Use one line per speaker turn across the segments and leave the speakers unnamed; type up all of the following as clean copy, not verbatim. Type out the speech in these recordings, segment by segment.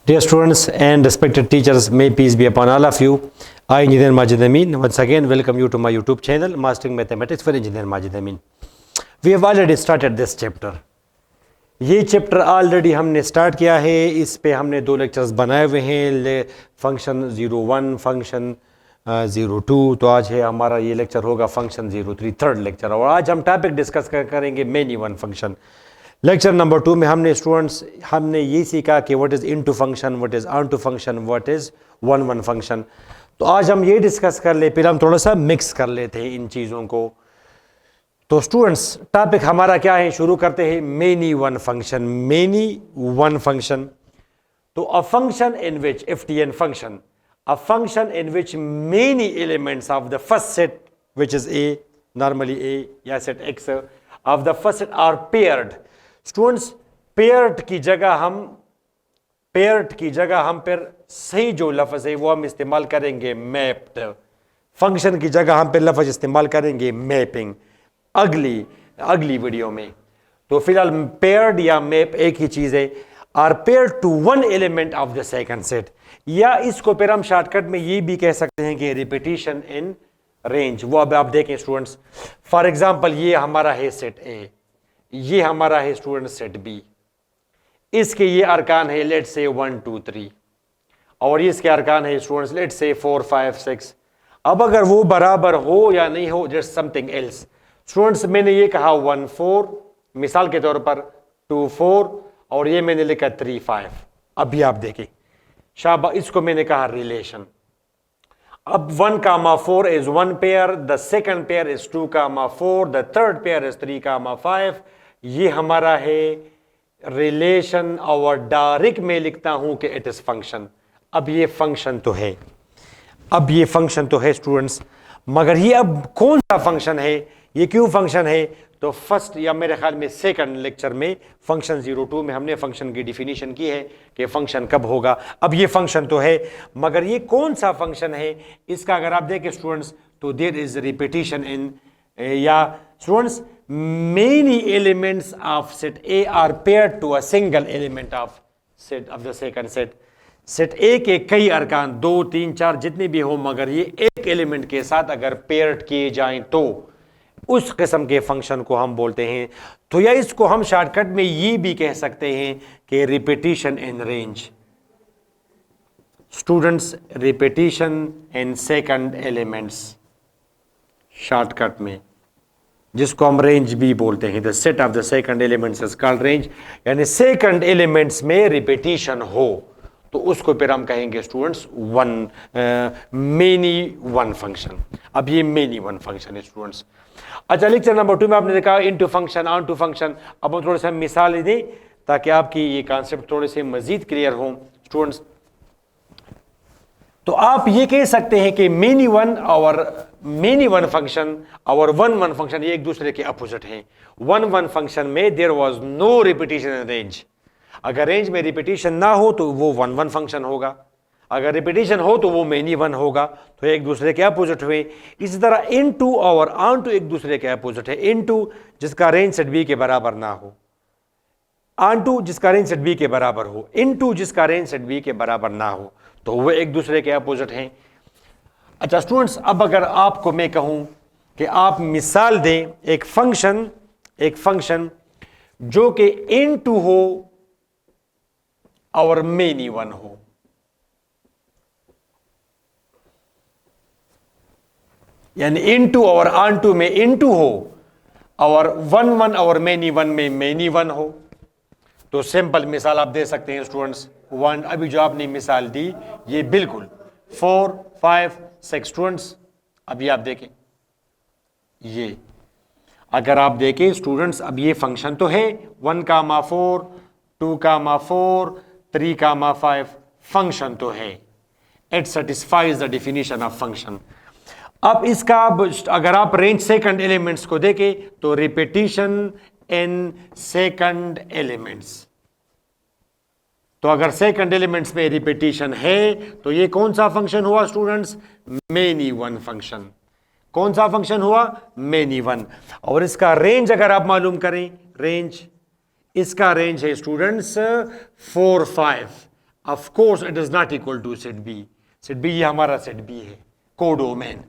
Dear students and respected teachers, may peace be upon all of you. I, Engineer Majid Amin, once again welcome you to my YouTube channel, Mastering Mathematics for Engineer Majid Amin. We have already started this chapter. ये chapter already हमने start किया है. इस पे हमने 2 lectures बनाए हुए हैं, फंक्शन 01, फंक्शन 02. तो आज है हमारा ये लेक्चर होगा फंक्शन 03, थर्ड लेक्चर. और आज हम टॉपिक डिस्कस करेंगे many one function. Lecture number 2 में हमने स्टूडेंट्स ये सीखा कि what is into function, what is onto function, what is one one function. तो आज हम ये डिस्कस कर ले, फिर हम थोड़ा सा मिक्स कर लेते हैं इन चीज़ों को. तो स्टूडेंट्स टॉपिक हमारा क्या है, शुरू करते हैं. Many one function. Many one function. तो a function in which FTN function, a function in which many elements of the first set which is A, normally A या set X of the first set are paired. Students paired की जगह हम फिर सही जो लफ्ज़ है वो हम इस्तेमाल करेंगे मैप्ड. फंक्शन की जगह हम फिर लफ्ज़ इस्तेमाल करेंगे मैपिंग अगली वीडियो में. तो फिलहाल पेयर्ड या मैप एक ही चीज़ है. Are paired to one element of the second set, या इसको फिर हम शॉर्टकट में ये भी कह सकते हैं कि रिपीटिशन इन रेंज. वो अब आप देखें स्टूडेंट्स, फॉर एग्जांपल ये हमारा है सेट A, ये हमारा है स्टूडेंट सेट B. इसके ये अरकान है लेट्स से 1 2 3, और इसके अरकान है स्टूडेंट्स लेट्स से 4 5 6. अब अगर वो बराबर हो या नहीं हो, जस्ट समथिंग एल्स. स्टूडेंट्स मैंने ये कहा 1 4, मिसाल के तौर पर 2 4, और ये मैंने लिखा 3 5. अभी आप देखें शाबा, इसको मैंने कहा रिलेशन. अब 1, 4 is 1 pair, the second pair is 2, 4, the third pair is 3, 5. ये हमारा है रिलेशन, और डायरेक्ट में लिखता हूं कि इट इज फंक्शन. अब ये फंक्शन तो है, स्टूडेंट्स, मगर ये अब कौन सा फंक्शन है, ये क्यों फंक्शन है. तो फर्स्ट या मेरे ख्याल में सेकंड लेक्चर में फंक्शन 02 में हमने फंक्शन की डिफिनीशन की है कि फंक्शन कब होगा. अब ये फंक्शन तो है, मगर ये कौन सा फंक्शन है, इसका अगर आप देखें स्टूडेंट्स तो देयर इज रिपीटिशन इन, या students many elements of set A are paired to a single element of set of the second set. Set A के कई अरकान 2 3 4 जितने भी हो, मगर ये एक एलिमेंट के साथ अगर पेयर्ड किए जाएं तो उस किस्म के फंक्शन को हम बोलते हैं. तो या इसको हम शॉर्टकट में ये भी कह सकते हैं कि repetition in range. Students repetition in second elements, shortcut में जिसको हम रेंज भी बोलते हैं. The set of the second elements is called range. यानी सेकंड एलिमेंट्स में रिपीटिशन हो तो उसको फिर हम कहेंगे स्टूडेंट्स मेनी वन फंक्शन. अब ये मेनी वन फंक्शन है स्टूडेंट्स. अच्छा, लेक्चर नंबर 2 में आपने देखा into function, onto function. अब हम थोड़े से मिसाल दें ताकि आपकी ये कॉन्सेप्ट थोड़े से मजीद क्लियर हो स्टूडेंट्स. तो आप ये कह सकते हैं कि मेनी वन वन फंक्शन और वन वन फंक्शन ये एक दूसरे के अपोजिट हैं. वन वन फंक्शन में there was no repetition in range. अगर रेंज में रिपीटिशन ना हो तो वो वन वन फंक्शन होगा, अगर रिपीटिशन हो तो वो मेनी वन होगा. तो एक दूसरे के अपोजिट हुए. इसी तरह इनटू और ऑन टू एक दूसरे के अपोजिट है. इनटू जिसका रेंज सेट B के बराबर ना हो, ऑन टू जिसका रेंज सेट B के बराबर हो, इनटू जिसका रेंज सेट B के बराबर ना हो, तो वो एक दूसरे के अपोजिट हैं. अच्छा स्टूडेंट्स, अब अगर आपको मैं कहूं कि आप मिसाल दें एक फंक्शन जो कि इनटू हो और मेनी वन हो. यानी इनटू और ऑन टू में इनटू हो और वन वन और मेनी वन में मेनी वन हो. तो सिंपल मिसाल आप दे सकते हैं स्टूडेंट्स. वन, अभी जो आपने मिसाल दी ये बिल्कुल 4 5 6 स्टूडेंट्स. अभी आप देखें, ये अगर आप देखें स्टूडेंट्स, अब ये फंक्शन तो है 1, 4 2, 4 3, 5 फंक्शन तो है. It satisfies the definition of function. अब इसका अगर आप रेंज सेकंड एलिमेंट्स को देखें तो रिपीटिशन इन सेकंड एलिमेंट्स. तो अगर सेकंड एलिमेंट्स में रिपीटिशन है तो ये कौन सा फंक्शन हुआ स्टूडेंट्स, मेनी वन फंक्शन. कौन सा फंक्शन हुआ, मेनी वन. और इसका रेंज अगर आप मालूम करें, रेंज इसका रेंज है students 4 5 of course it is not equal to set B. Set B, ये हमारा सेट बी है कोडोमेन।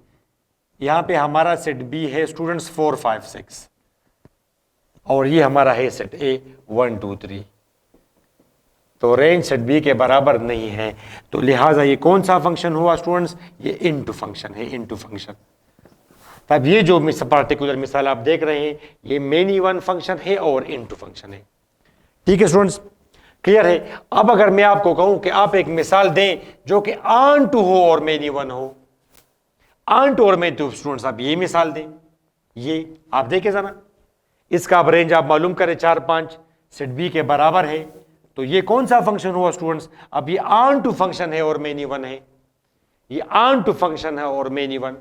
यहां पे हमारा सेट बी है स्टूडेंट्स 4 5 6 और ये हमारा है सेट ए 1 2 3। तो रेंज सेट बी के बराबर नहीं है, तो लिहाजा ये कौन सा फंक्शन हुआ स्टूडेंट्स? ये इनटू फंक्शन है, इनटू फंक्शन। तब ये जो पार्टिकुलर मिसाल आप देख रहे हैं ये मेनी वन फंक्शन है और इनटू फंक्शन है। ठीक है स्टूडेंट्स, क्लियर है? अब अगर मैं आपको कहूं कि आप एक मिसाल दें जो कि ऑन टू हो और मेनी वन हो, ऑन टू और मेनी टू, स्टूडेंट्स आप ये मिसाल दें, ये आप देखें जरा, इसका आप रेंज आप मालूम करें 4 5 सेट बी के बराबर है, तो ये कौन सा फंक्शन हुआ स्टूडेंट्स? अब ये ऑन टू फंक्शन है और मेनी वन है, ये ऑन टू फंक्शन है और मेनी वन।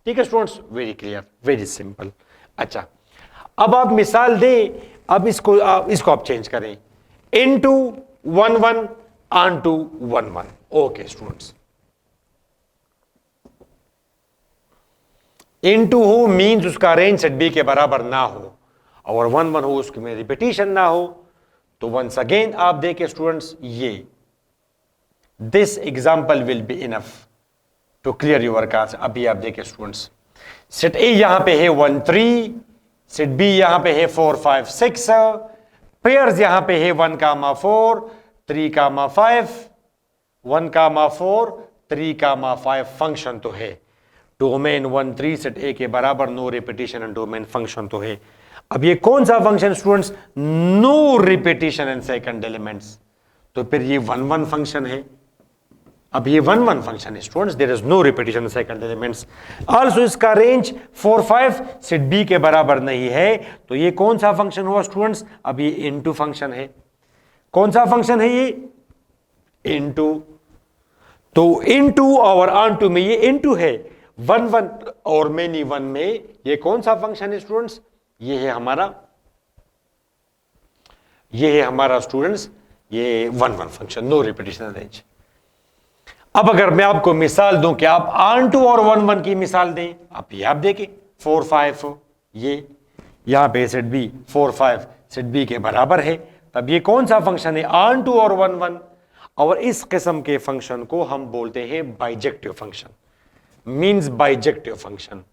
ठीक है students, very clear, very simple. अच्छा, अब आप मिसाल दें, अब इसको आप चेंज करें, into 1 1 onto 1 1। Okay students, into हो मीन्स उसका रेंज सेट बी के बराबर ना हो और 1 1 हो उसमें रिपीटिशन ना हो। तो वंस अगेन आप देखें स्टूडेंट्स, ये this example will be enough to clear your concept. अभी आप देखें स्टूडेंट्स, सेट ए यहां पे है 1 3, सेट बी यहां पे है 4 5 6, पेयर्स यहां पे है 1 4 3 5, 1 4 3 5। फंक्शन तो है डोमेन 1 3 सेट ए के बराबर, no repetition and domain function तो है। अब ये कौन सा function students? No repetition and second elements, तो फिर ये 1 1 फंक्शन है। अब ये 1 1 फंक्शन है students, there is no repetition second elements. Also इसका रेंज 4 5 सेट बी के बराबर नहीं है, तो ये कौन सा फंक्शन हुआ स्टूडेंट्स? अब ये इनटू फंक्शन है। कौन सा फंक्शन है ये? इनटू। तो इनटू और ऑन टू में ये इनटू है, 1 1 और मेनी वन में ये कौन सा फंक्शन है स्टूडेंट्स? ये है हमारा स्टूडेंट्स ये 1 1 फंक्शन, नो रिपीटिशन रेंज। अब अगर मैं आपको मिसाल दूं कि आप ऑन टू और 1 1 की मिसाल दें, आप देखें 4 5, ये यहां पे सेट बी 4 5 सेट बी के बराबर है, तब ये कौन सा फंक्शन है? ऑन टू और 1 1। और इस किस्म के फंक्शन को हम बोलते हैं bijective function, means bijective function,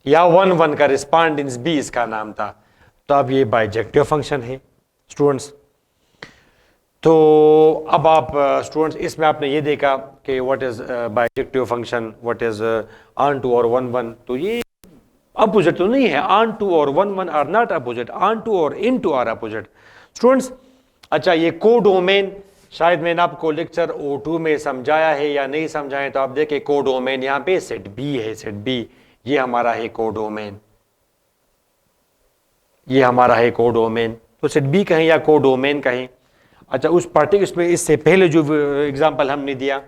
या 1 1 का रिस्पॉन्डेंस बी इसका नाम था, तो अब ये बाइजेक्टिव फंक्शन है स्टूडेंट्स। तो अब आप स्टूडेंट्स इसमें आपने ये देखा कि what is bijective function, what is onto और 1 1, तो ये अपोजिट तो नहीं है, ऑन टू और 1 1 are not opposite, onto और into are opposite students. अच्छा, ये कोडोमेन शायद मैंने आपको लेक्चर O2 में समझाया है या नहीं समझाया, तो आप देखें कोडोमेन यहाँ पे सेट बी है, सेट बी ये हमारा है कोडोमेन, ये हमारा है कोडोमेन, तो सेट बी कहें या कोडोमेन कहें। अच्छा, उस पार्टिकुलर इससे पहले जो एग्जांपल हमने दिया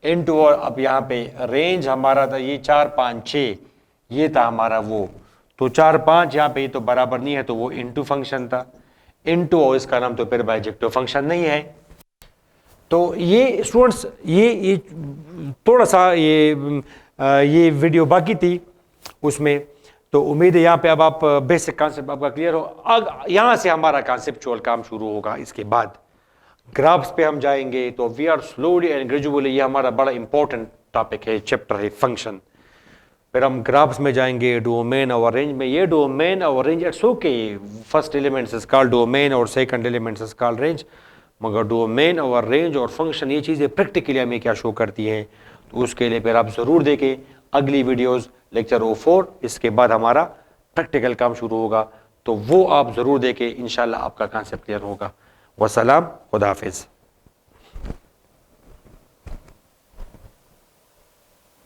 इनटू, और अब यहाँ पे रेंज हमारा था ये 4 5 6, ये था हमारा वो, तो 4 5 यहाँ पे तो बराबर नहीं है, तो वो इनटू फंक्शन था, इनटू और इसका नाम तो फिर बाइजेक्टिव फंक्शन नहीं है। तो ये स्टूडेंट्स ये थोड़ा सा ये वीडियो बाकी थी उसमें, तो उम्मीद है यहाँ पे अब आप बेसिक कॉन्सेप्ट आपका क्लियर हो। अब यहाँ से हमारा कॉन्सेप्चुअल काम शुरू होगा, इसके बाद ग्राफ्स पे हम जाएंगे, तो we are slowly and gradually, ये हमारा बड़ा इंपॉर्टेंट टॉपिक है, चैप्टर है फंक्शन। फिर हम ग्राफ्स में जाएंगे, डोमेन और रेंज में। ये डोमेन और range it's okay, first elements is called domain और second elements is called range, मगर डोमेन और रेंज और फंक्शन ये चीज़ें प्रैक्टिकली हमें क्या शो करती हैं, तो उसके लिए फिर आप ज़रूर देखें अगली वीडियोस, लेक्चर O4, इसके बाद हमारा प्रैक्टिकल काम शुरू होगा, तो वो आप ज़रूर देखें, इंशाल्लाह आपका कॉन्सेप्ट क्लियर होगा। वसलाम, खुदा हाफिज़।